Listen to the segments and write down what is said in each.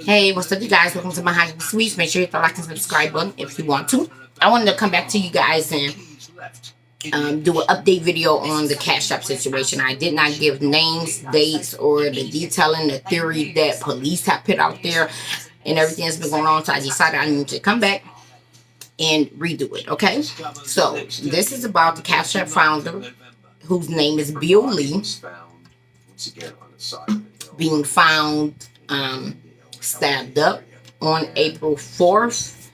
Hey, what's up, you guys? Welcome to my Hot Sweets. Make sure you hit the like and subscribe button if you want to. I wanted to come back to you guys and do an update video on the Cash App situation. I did not give names, dates, or the detailing, the theory that police have put out there and everything that's been going on. So I decided I need to come back and redo it, okay? So this is about the Cash App founder, whose name is Bill Lee, being found stabbed up on April 4th,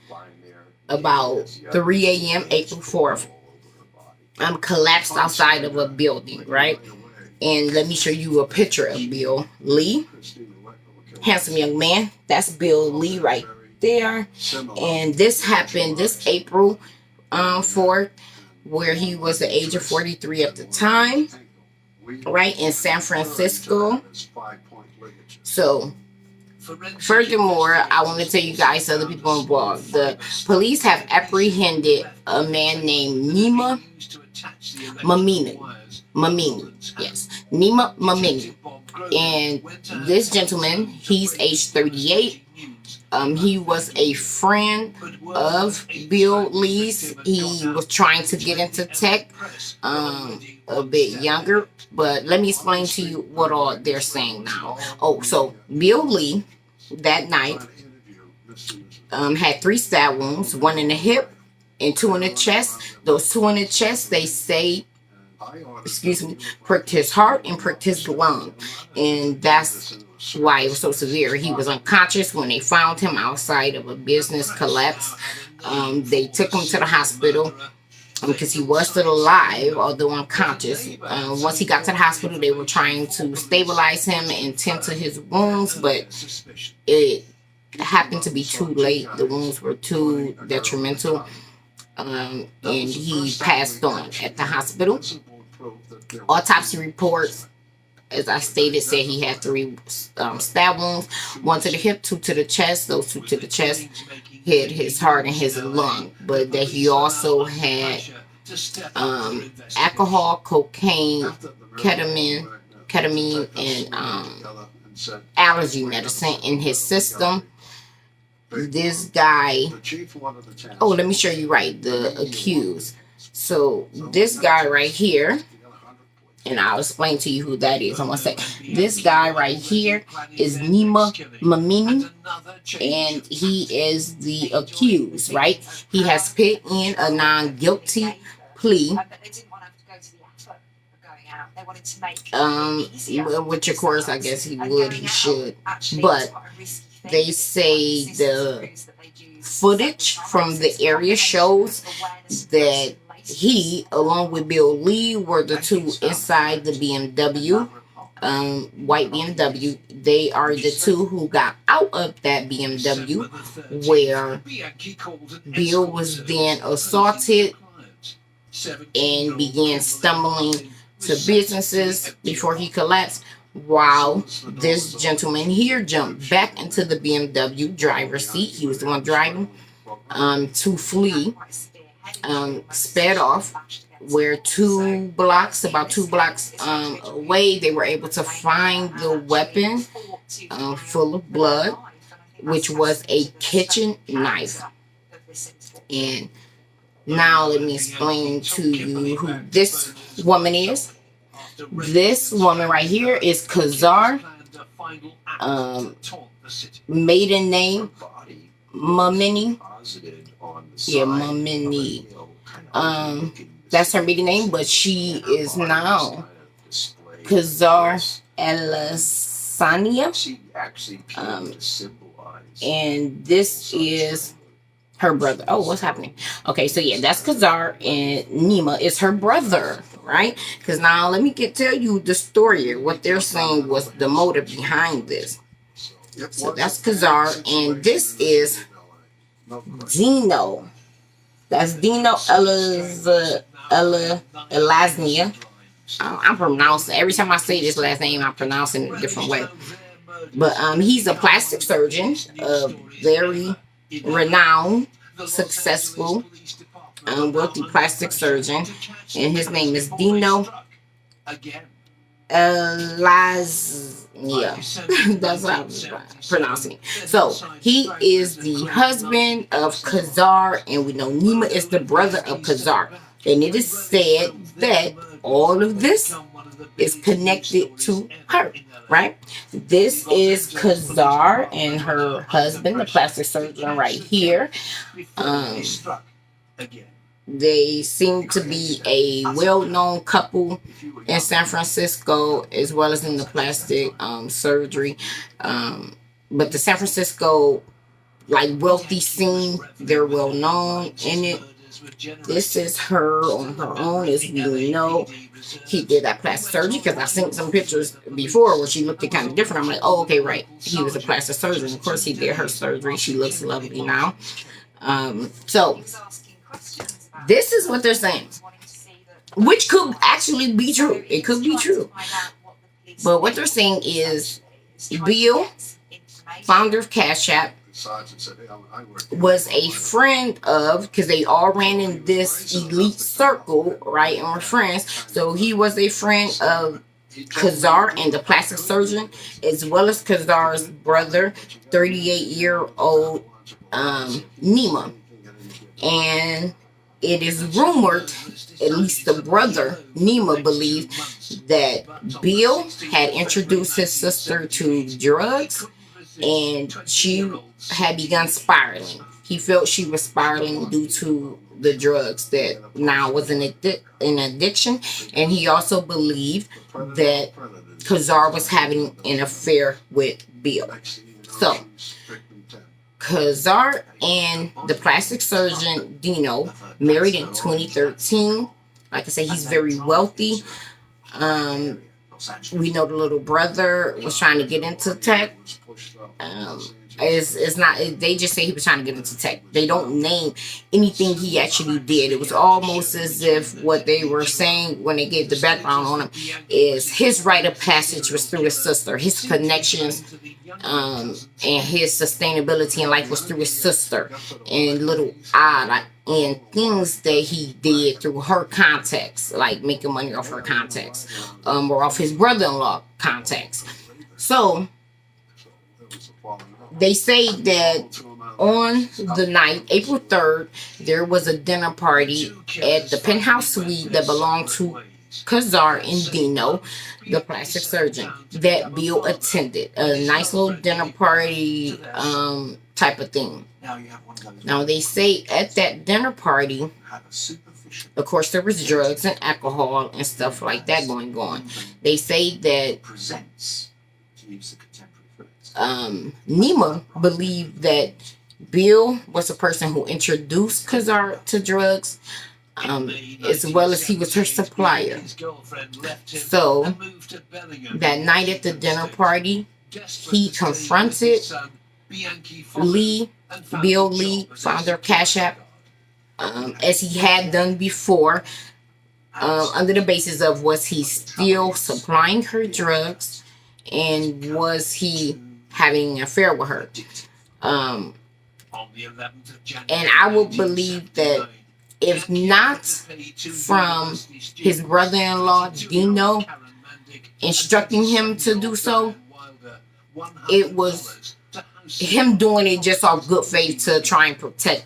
about 3 a.m. April 4th. Collapsed outside of a building, right? And let me show you a picture of Bill Lee. Handsome young man. That's Bill Lee right there. And this happened this April 4th, where he was the age of 43 at the time, right, in San Francisco. So furthermore, I want to tell you guys other people involved. The police have apprehended a man named Nima Momeni. Yes, Nima Momeni. And this gentleman, he's age 38. He was a friend of Bill Lee's. He was trying to get into tech, a bit younger. But let me explain to you what all they're saying now. Oh, so Bill Lee that night had 3 stab wounds, 1 in the hip and 2 in the chest. Those 2 in the chest, they say, pricked his heart and pricked his lung. And that's why it was so severe. He was unconscious when they found him outside of a business collapse. They took him to the hospital because he was still alive, although unconscious. Once he got to the hospital, they were trying to stabilize him and tend to his wounds, but it happened to be too late. The wounds were too detrimental, and he passed on at the hospital. Autopsy reports, as I stated, said he had 3 stab wounds, 1 to the hip, 2 to the chest. Those 2 to the chest hit his heart and his lung, but that he also had alcohol, cocaine, ketamine, and allergy medicine in his system. This guy, oh, let me show you right, the accused. So this guy right here, and I'll explain to you who that is in one second. This guy right here is Nima Momeni, and he is the accused, right? He has put in a non-guilty plea, which of course I guess he would, he should, but they say the footage from the area shows that he, along with Bill Lee, were the 2 inside the BMW, white BMW. They are the 2 who got out of that BMW, where Bill was then assaulted and began stumbling to businesses before he collapsed, while this gentleman here jumped back into the BMW driver's seat. He was the one driving, to flee, sped off, where about 2 blocks away, they were able to find the weapon full of blood, which was a kitchen knife. And now let me explain to you who this woman is. This woman right here is Kazar, maiden name Momeni. Yeah, Momeni. That's her maiden name, but she is now Kazar Elasania. And this is her brother. Oh, what's happening? Okay, so yeah, that's Kazar, and Nima is her brother, right? Because now let me tell you the story. What they're saying was the motive behind this. So that's Kazar, and this is Dino. That's Dino Elasnia. I'm pronouncing, every time I say this last name, I'm pronouncing it a different way. But he's a plastic surgeon, a very renowned, successful, wealthy plastic surgeon, and his name is Dino Yeah, that's how I'm pronouncing it. So he is the husband of Khazar, and we know Nima is the brother of Khazar. And it is said that all of this is connected to her, right? This is Khazar and her husband, the plastic surgeon, right here. Um, they seem to be a well-known couple in San Francisco, as well as in the plastic surgery. But the San Francisco, like, wealthy scene, they're well known in it. This is her on her own, as we know. He did that plastic surgery because I've seen some pictures before where she looked kind of different. I'm like, oh, okay, right. He was a plastic surgeon. Of course, he did her surgery. She looks lovely now. So this is what they're saying, which could actually be true. It could be true. But what they're saying is Bill, founder of Cash App, was a friend of, because they all ran in this elite circle, right, and were friends. So he was a friend of Khazar and the plastic surgeon, as well as Khazar's brother, 38-year-old Nima. And it is rumored, at least the brother, Nima, believed that Bill had introduced his sister to drugs and she had begun spiraling. He felt she was spiraling due to the drugs that now was an addiction. And he also believed that Khazar was having an affair with Bill. So Khazar and the plastic surgeon Dino married in 2013. Like I said, he's very wealthy. We know the little brother was trying to get into tech. It's not. They just say he was trying to get into tech. They don't name anything he actually did. It was almost as if what they were saying when they gave the background on him is his rite of passage was through his sister. His connections and his sustainability in life was through his sister, and little odd and things that he did through her contacts, like making money off her contacts, or off his brother-in-law contacts. So they say that on the night, April 3rd, there was a dinner party at the penthouse suite that belonged to Khazar and Dino, the plastic surgeon, that Bill attended. A nice little dinner party type of thing. Now, they say at that dinner party, of course, there was drugs and alcohol and stuff like that going on. They say that Nima believed that Bill was a person who introduced Khazar to drugs, as well as he was her supplier. So that night at the dinner party, he confronted Bill Lee, founder of Cash App, as he had done before, under the basis of, was he still supplying her drugs, and was he having an affair with her? And I would believe that if not from his brother-in-law Dino instructing him to do so, it was him doing it just off good faith to try and protect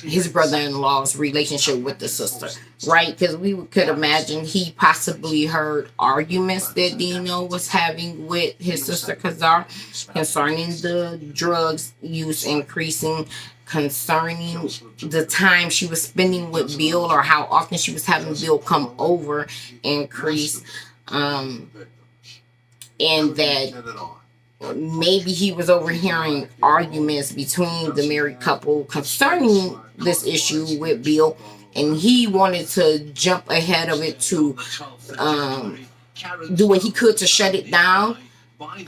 his brother-in-law's relationship with the sister, right? Because we could imagine he possibly heard arguments that Dino was having with his sister Khazar concerning the drugs use increasing, concerning the time she was spending with Bill, or how often she was having Bill come over increase, and that maybe he was overhearing arguments between the married couple concerning this issue with Bill, and he wanted to jump ahead of it to do what he could to shut it down,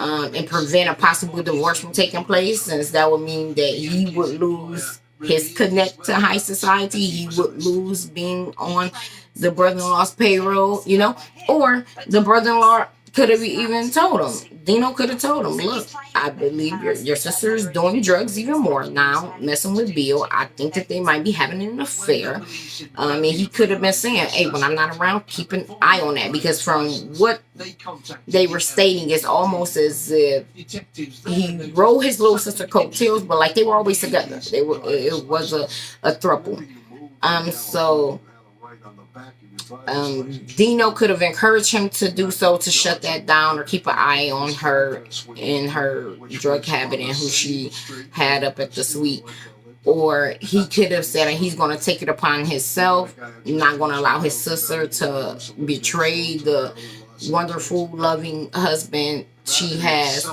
and prevent a possible divorce from taking place, since that would mean that he would lose his connect to high society. He would lose being on the brother-in-law's payroll, or the brother-in-law could have even told him. Dino could have told him, look, I believe your sister is doing drugs even more now, messing with Bill. I think that they might be having an affair. And he could have been saying, hey, when I'm not around, keep an eye on that. Because from what they were stating, it's almost as if he rode his little sister coattails, but like they were always together. It was a throuple. So Dino could have encouraged him to do so, to shut that down or keep an eye on her in her drug habit and who she had up at the suite. Or he could have said he's going to take it upon himself, not going to allow his sister to betray the wonderful, loving husband she has,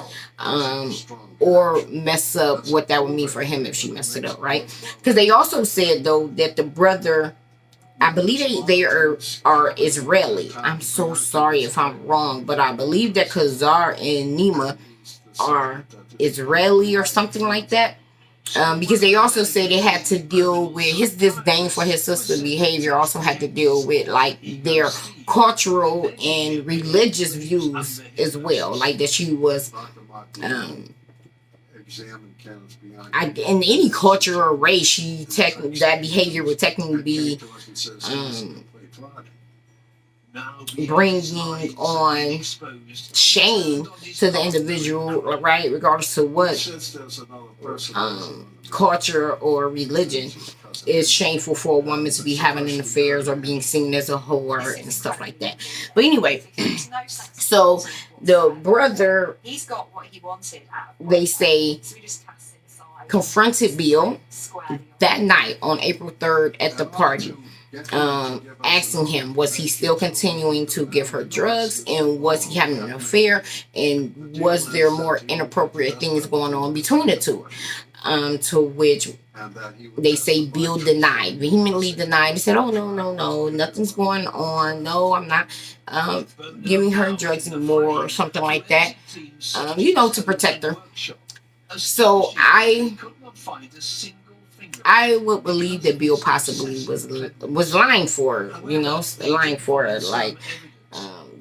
or mess up what that would mean for him if she messed it up, right? Because they also said, though, that the brother, I believe they are Israeli. I'm so sorry if I'm wrong, but I believe that Khazar and Nima are Israeli or something like that. Because they also said it had to deal with his disdain for his sister's behavior, also had to deal with like their cultural and religious views as well. Like that she was in any culture or race, that behavior would technically be bringing on shame to the individual, right? Regardless to what culture or religion, is shameful for a woman to be having an affairs or being seen as a whore and stuff like that. But anyway, so the brother, they say, confronted Bill that night on April 3rd at the party, asking him, was he still continuing to give her drugs, and was he having an affair, and was there more inappropriate things going on between the two? To which they say Bill vehemently denied. He said, oh, no, nothing's going on. No, I'm not giving her drugs anymore, or something like that, to protect her. So I would believe that Bill possibly was lying for her, lying for her, like,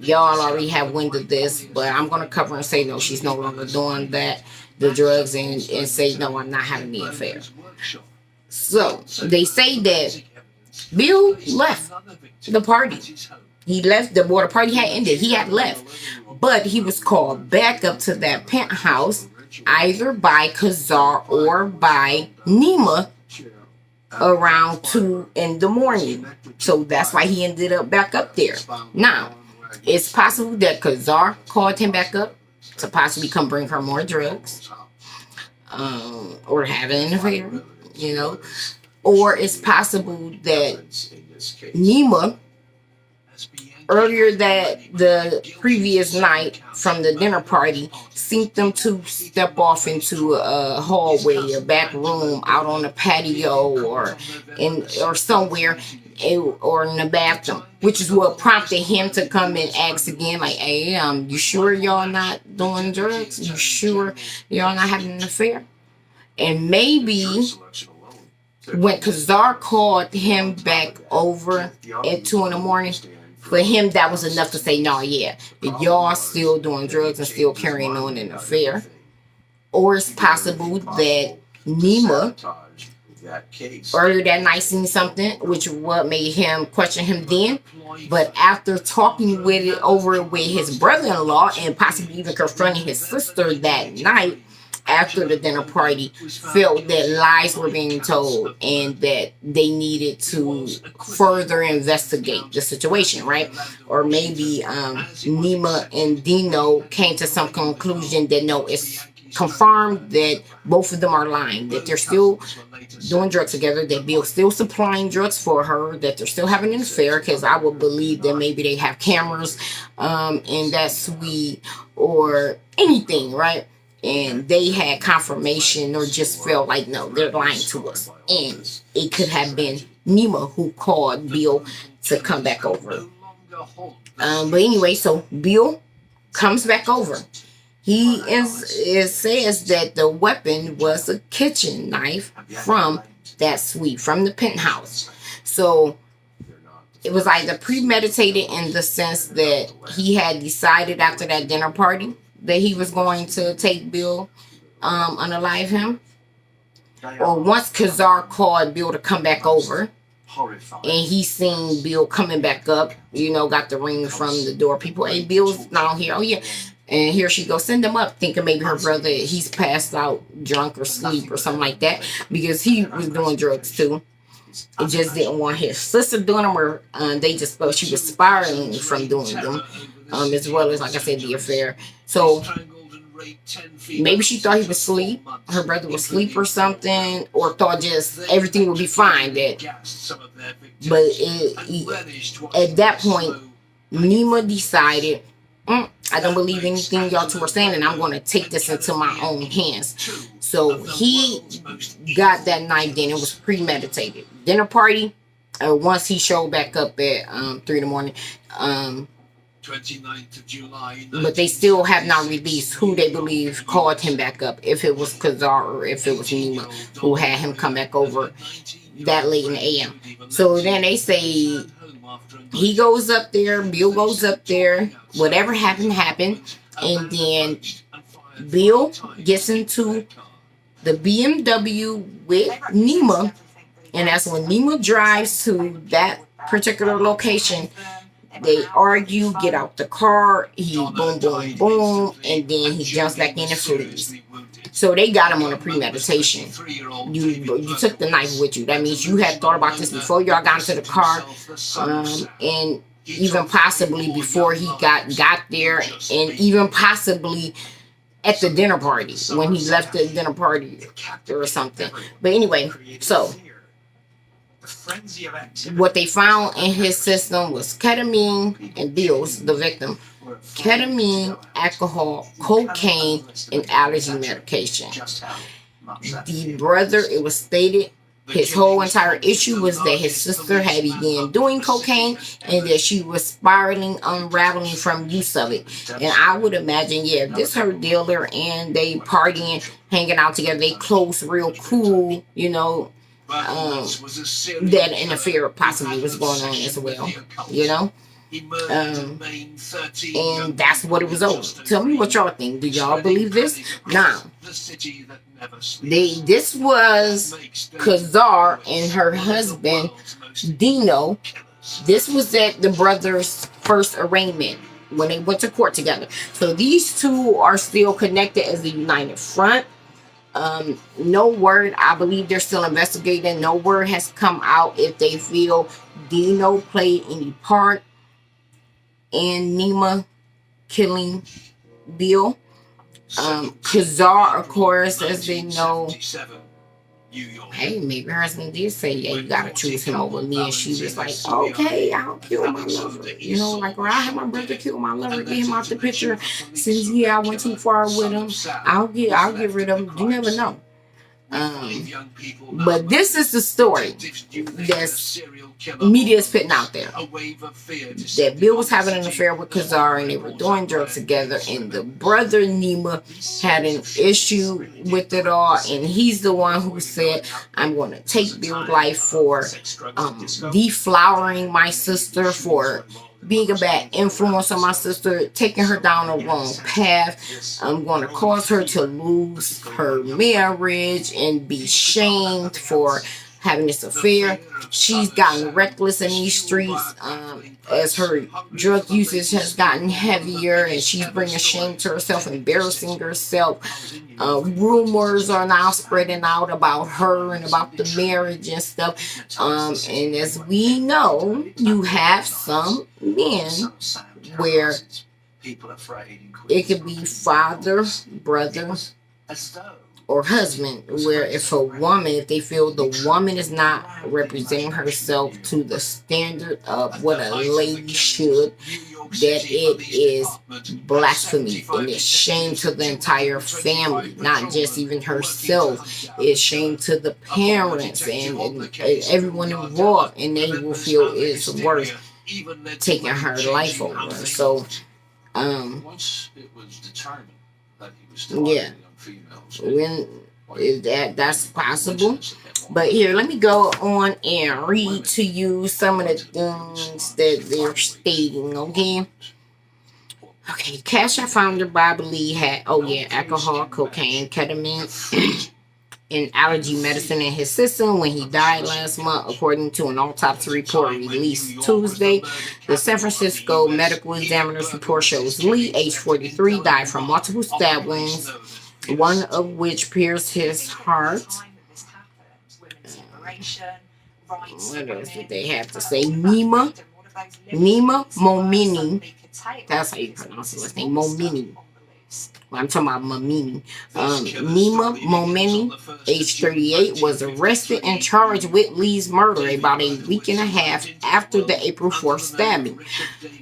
y'all already have wind of this, but I'm going to cover and say no, she's no longer doing that, the drugs, and say no, I'm not having the affair. So they say that Bill left the party. He left the party had ended. He had left, but he was called back up to that penthouse either by Khazar or by Nima around 2 in the morning. So that's why he ended up back up there. Now, it's possible that Khazar called him back up to possibly come bring her more drugs, or having an affair, or it's possible that Nima, earlier the previous night from the dinner party, seen them to step off into a hallway, a back room, out on a patio, or somewhere, or in the bathroom, which is what prompted him to come and ask again, like, hey, you sure y'all not doing drugs? You sure y'all not having an affair? And maybe when Khazar called him back over at 2 in the morning, for him, that was enough to say, no, yeah, y'all still doing drugs and still carrying on an affair. Or it's possible that Nima, earlier that night, seen something, which what made him question him then. But after talking over with his brother-in-law and possibly even confronting his sister that night, after the dinner party, felt that lies were being told and that they needed to further investigate the situation, right? Or maybe Nima and Dino came to some conclusion that no, it's confirmed that both of them are lying, that they're still doing drugs together, that Bill's still supplying drugs for her, that they're still having an affair, because I would believe that maybe they have cameras in that suite or anything, right? And they had confirmation or just felt like, no, they're lying to us. And it could have been Nima who called Bill to come back over. But anyway, so Bill comes back over. He says that the weapon was a kitchen knife from that suite, from the penthouse. So it was either premeditated in the sense that he had decided after that dinner party that he was going to take Bill, unalive him, or once Kazar called Bill to come back over, and he seen Bill coming back up, got the ring from the door. People, hey, Bill's not here. Oh yeah. And here she goes, send him up, thinking maybe her brother, he's passed out, drunk or sleep or something like that, because he was doing drugs too. It just didn't want his sister doing them, or they just felt she was spiraling from doing them, as well as, like I said, the affair. So maybe she thought he was asleep, her brother was asleep or something, or thought just everything would be fine. But at that point, Nima decided, I don't believe anything y'all two are saying, and I'm going to take this into my own hands. So he got that knife. Then it was premeditated dinner party. Once he showed back up at 3 in the morning, 29th of July, but they still have not released who they believe called him back up, if it was Kazar or if it was Nima who had him come back over that late in the AM. So then they say he goes up there, Bill goes up there, whatever happened, and then Bill gets into the BMW with Nima, and that's when Nima drives to that particular location. They argue, get out the car, he boom, boom, boom, and then he jumps back in and flees. So they got him on a premeditation. You took the knife with you. That means you had thought about this before y'all got into the car, and even possibly before he got there, and even possibly at the dinner party, when he left the dinner party or something. But anyway, so what they found in his system was ketamine, and Bill's, the victim, ketamine, alcohol, cocaine, and allergy medication. The brother, it was stated, his whole entire issue was that his sister had began doing cocaine and that she was spiraling, unraveling from use of it. And I would imagine, yeah, this her dealer and they partying, hanging out together, they close real cool, that an affair possibly was going on as well, and that's what it was over. Tell me what y'all think. Do y'all believe this? Now, this was Kazar and her husband Dino. This was at the brothers' first arraignment when they went to court together. So these two are still connected as a united front. No word, I believe they're still investigating. No word has come out if they feel Dino played any part in Nima killing Bill. Kazar, of course, as they know, hey, maybe her husband did say, yeah, you gotta choose him over me. And she was like, okay, I'll kill my lover. Or I have my brother kill my lover, get him out the picture. Since, I went too far with him, I'll get rid of him. You never know. But this is the story that's media is putting out there, that Bill was having an affair with Kazar and they were doing drugs together, and the brother Nima had an issue with it all, and he's the one who said, I'm going to take Bill's life for deflowering my sister, for being a bad influence on my sister, taking her down the wrong path. I'm going to cause her to lose her marriage and be shamed for having this affair. She's gotten reckless in these streets as her drug usage has gotten heavier, and she's bringing shame to herself, embarrassing herself. Rumors are now spreading out about her and about the marriage and stuff. And as we know, you have some men where it could be father, brother, or husband, where if they feel the woman is not representing herself to the standard of what a lady should, that it is blasphemy and it's shame to the entire family, not just even herself. It's shame to the parents and everyone involved, and they will feel it's worth taking her life over. So, yeah. When that's possible. But here, let me go on and read to you some of the things that they're stating, okay? Okay, Cash App founder Bobby Lee had, alcohol, cocaine, ketamine, and allergy medicine in his system when he died last month, according to an autopsy report released Tuesday. The San Francisco medical examiner's report shows Lee, age 43, died from multiple stab wounds, one of which pierced his heart. What else did they have to say? Nima Momeni. That's how you pronounce his last name. Momeni. Well, I'm talking about Momeni. Nima Momeni, age 38, was arrested and charged with Lee's murder about a week and a half after the April 4th stabbing.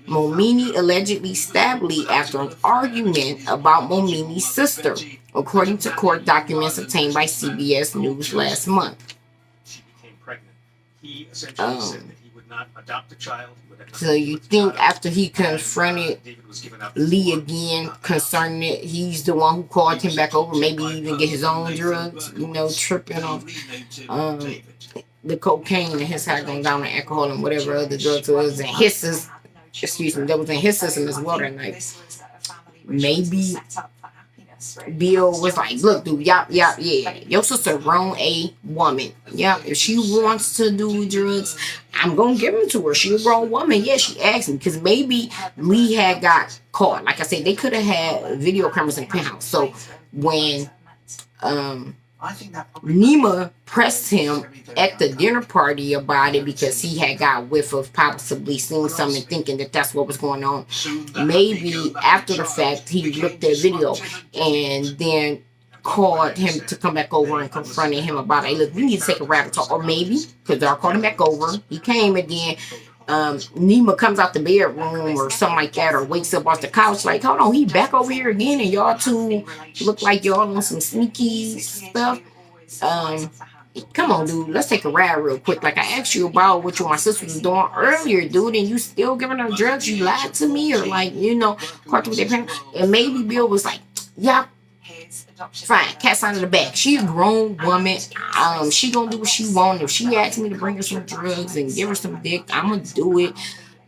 Momeni allegedly stabbed Lee after an argument about Momeni's sister, according to court documents obtained by CBS News last month. He essentially said that he would not adopt a child. So you think after he confronted Lee again concerning it, he's the one who called him back over, maybe even get his own drugs, tripping off the cocaine and his heart going down and alcohol and whatever other drugs was in his system. Excuse me, that was in his system as well that night. Maybe Bill was like, look, dude, yeah. Your sister grown a woman. Yeah, if she wants to do drugs, I'm going to give them to her. She a grown woman. Yeah, she asked me. Because maybe Lee had got caught. Like I said, they could have had video cameras in the penthouse. So when Nima pressed him at the dinner party about it because he had got whiff of possibly seeing something, thinking that that's what was going on. Maybe after the fact, he looked at video and then called him to come back over and confronted him about, hey, look, we need to take a rabbit talk. Or maybe, because they're calling him back over, he came and then Nima comes out the bedroom or something like that, or wakes up off the couch like, hold on, he back over here again, and y'all two look like y'all on some sneaky stuff. Come on, dude, let's take a ride real quick. Like, I asked you about what you and my sister was doing earlier, dude, and you still giving her drugs. You lied to me, or like, caught with their parents. And maybe Bill was like, yeah, fine, cat's out of the bag. She a grown woman. She gonna do what she want. If she asked me to bring her some drugs and give her some dick, I'm gonna do it.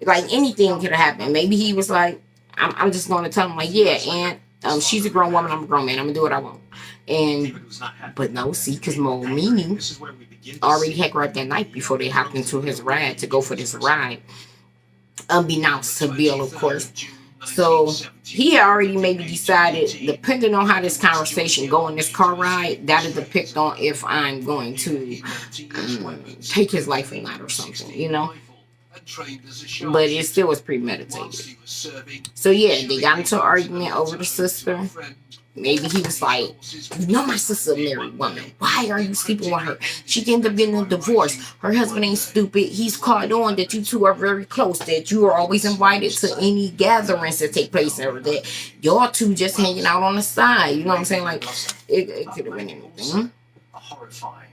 Like, anything could have happened. Maybe he was like, I'm just gonna tell him like, yeah, and she's a grown woman, I'm a grown man, I'm gonna do what I want. But no, see, because Momeni already had her up that night before they hopped into his ride to go for this ride, unbeknownst to Bill, of course. So he had already maybe decided, depending on how this conversation go in this car ride, that'll depict on if I'm going to take his life or not, or something, But it still was premeditated. So yeah, they got into an argument over the sister. Maybe he was like, my sister's a married woman. Why are you sleeping with her? She ended up getting a divorce. Her husband ain't stupid. He's caught on that you two are very close, that you are always invited to any gatherings that take place, or that y'all two just hanging out on the side. You know what I'm saying? Like, it could have been anything. A horrifying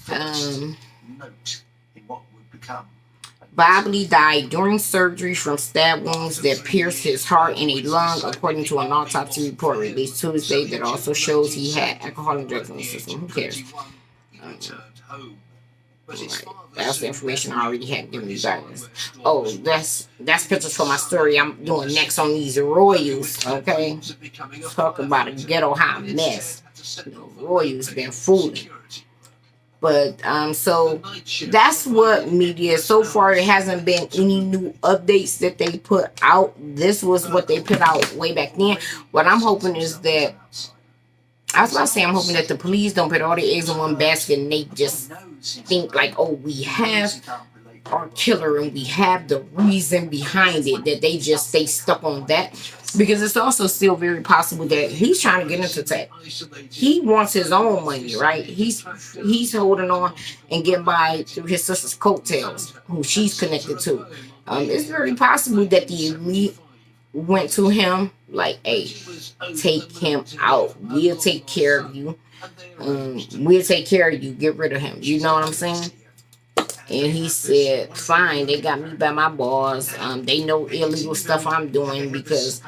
note in what would become. Bob Lee died during surgery from stab wounds that pierced his heart and a lung, according to an autopsy report released Tuesday that also shows he had alcohol and drugs in his system. Who cares? Right. That's the information I already had given you guys. Oh, that's pictures for my story I'm doing next on these Royals, okay? Talk about a ghetto hot mess. Royals been fooling. But so that's what media so far. It hasn't been any new updates that they put out. This was what they put out way back then. What I'm hoping is that, I was about to say, I'm hoping that the police don't put all their eggs in one basket and they just think like, oh, we have our killer and we have the reason behind it, that they just stay stuck on that. Because it's also still very possible that he's trying to get into tech. He wants his own money, right? He's holding on and getting by through his sister's coattails, who she's connected to. It's very possible that the elite went to him like, hey, take him out. We'll take care of you. We'll take care of you. Get rid of him. You know what I'm saying? And he said, fine, they got me by my balls. They know illegal stuff I'm doing because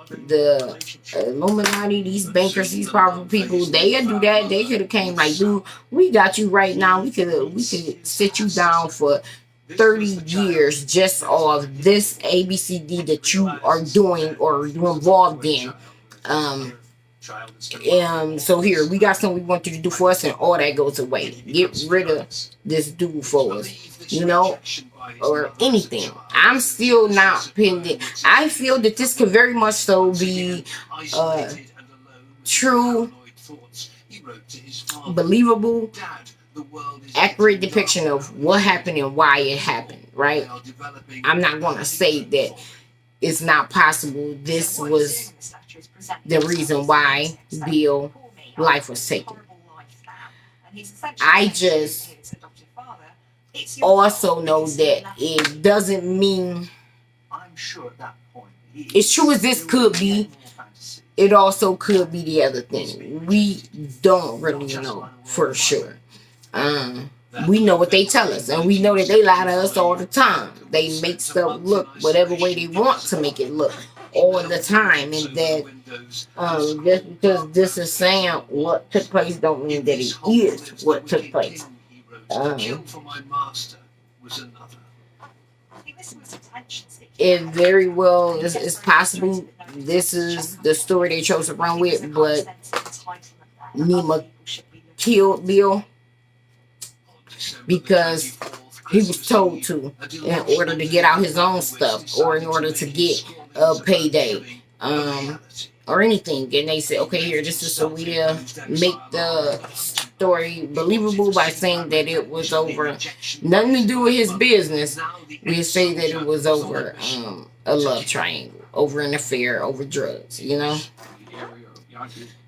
the Illuminati, these bankers, these powerful people, they do that. They could have came like, dude, we got you right now. We could sit you down for 30 years just off this ABCD that you are doing or you involved in. So here we got something we want you to do for us, and all that goes away. Get rid of this dude for us, or anything. I'm still not pinned it. I feel that this could very much so be true, believable, accurate depiction of what happened and why it happened, right? I'm not going to say that it's not possible this was the reason why Bill's life was taken. I just also know that it doesn't mean, as true as this could be, it also could be the other thing. We don't really know for sure. We know what they tell us, and we know that they lie to us all the time. They make stuff look whatever way they want to make it look all the time, and that just because this is saying what took place don't mean that it is what took place. It very well is possible this is the story they chose to run with, but Nima killed Bill because he was told to, in order to get out his own stuff or in order to get a payday, or anything. And they said, okay, here, this is so we make the story believable by saying that it was over nothing to do with his business. We say that it was over a love triangle, over an affair, over drugs,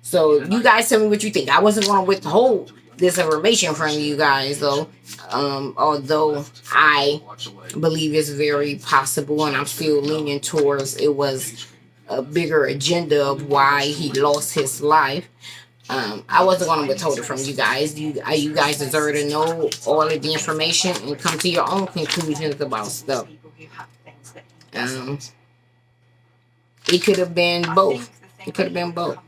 So you guys tell me what you think. I wasn't going to withhold this information from you guys, though, although I believe it's very possible, and I'm still leaning towards it was a bigger agenda of why he lost his life. I wasn't going to withhold it from you guys. You guys deserve to know all of the information and come to your own conclusions about stuff. It could have been both. It could have been both.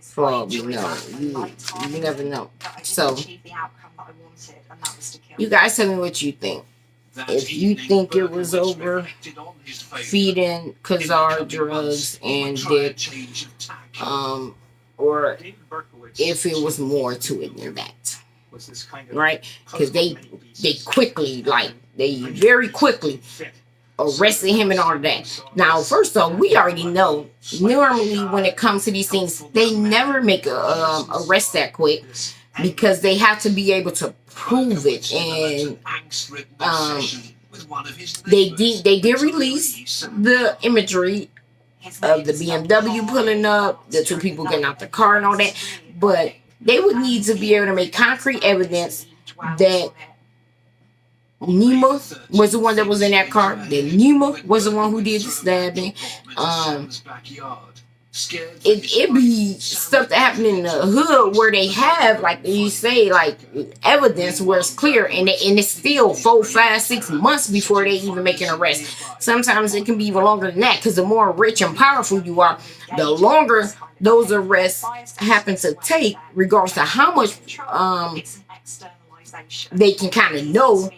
For all we know, you never know. So, you guys tell me what you think. If you think it was over feeding Kazar drugs and Dick, or if it was more to it than that, right? Because they very quickly arrested him and all of that. Now, first off, we already know normally when it comes to these things, they never make a arrest that quick because they have to be able to prove it. And they did release the imagery of the BMW pulling up, the two people getting out the car and all that, but they would need to be able to make concrete evidence that Nima was the one that was in that car, that Nima was the one who did the stabbing. It be stuff that happened in the hood where they have, like you say, like evidence where it's clear, and it's still 4, 5, 6 months before they even make an arrest. Sometimes it can be even longer than that, because the more rich and powerful you are, the longer those arrests happen to take, regardless of how much they can kind of know,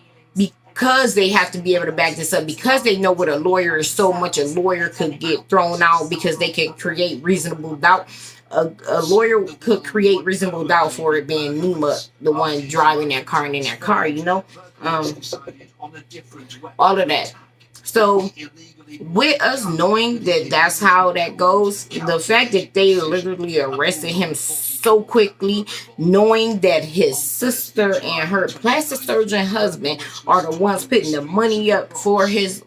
because they have to be able to back this up, because they know what a lawyer is, so much a lawyer could get thrown out because they can create reasonable doubt. A lawyer could create reasonable doubt for it being Nima, the one driving that car and in that car, all of that. So with us knowing that that's how that goes, the fact that they literally arrested him so quickly, knowing that his sister and her plastic surgeon husband are the ones putting the money up for his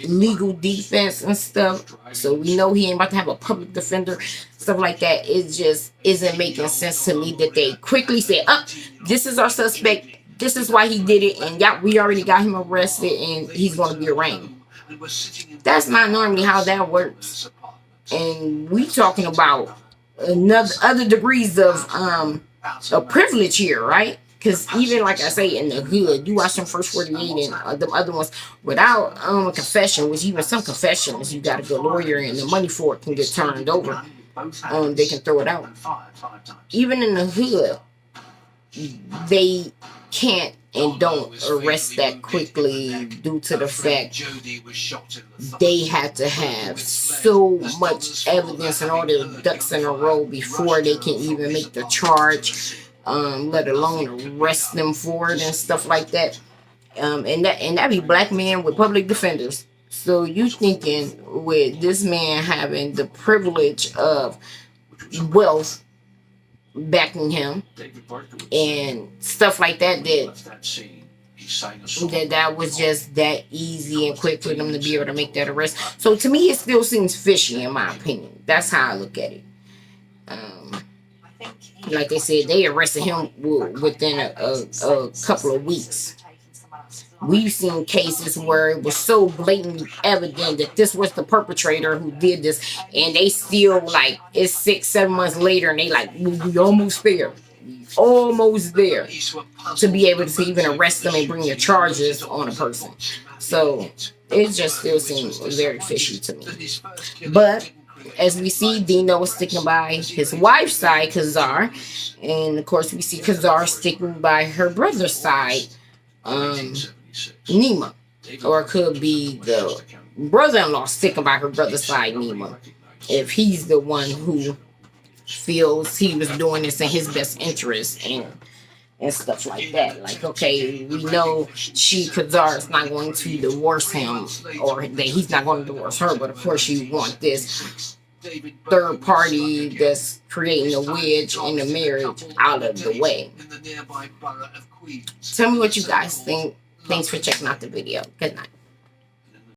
legal defense and stuff, so we know he ain't about to have a public defender, stuff like that. It just isn't making sense to me that they quickly said, this is our suspect, this is why he did it, and we already got him arrested and he's going to be arraigned. That's not normally how that works. And we talking about other degrees of privilege here, right? Because even like I say, in the hood, you watch them first 48 and the other ones without a confession, which even some confessions, you got a good lawyer and the money for it can get turned over. They can throw it out. Even in the hood, they can't and don't arrest that quickly due to the fact they have to have so much evidence and all their ducks in a row before they can even make the charge, let alone arrest them for it and stuff like that. And that be black men with public defenders. So you thinking with this man having the privilege of wealth backing him and stuff like that, that was just that easy and quick for them to be able to make that arrest. So to me, it still seems fishy in my opinion. That's how I look at it. Like they said, they arrested him within a couple of weeks. We've seen cases where it was so blatantly evident that this was the perpetrator who did this, and they still, like, it's 6-7 months later, and they like, we almost there. Almost there to be able to even arrest them and bring the charges on a person. So it just still seems very fishy to me. But as we see, Dino is sticking by his wife's side, Kazar, and of course we see Kazar sticking by her brother's side, Nima, or it could be the brother-in-law sticking by her brother's side, Nima, if he's the one who feels he was doing this in his best interest and stuff like that. Like, okay, we know Kazar is not going to divorce him, or that he's not going to divorce her, but of course you want this third party that's creating a wedge in the marriage out of the way. Tell me what you guys think. Thanks for checking out the video. Good night.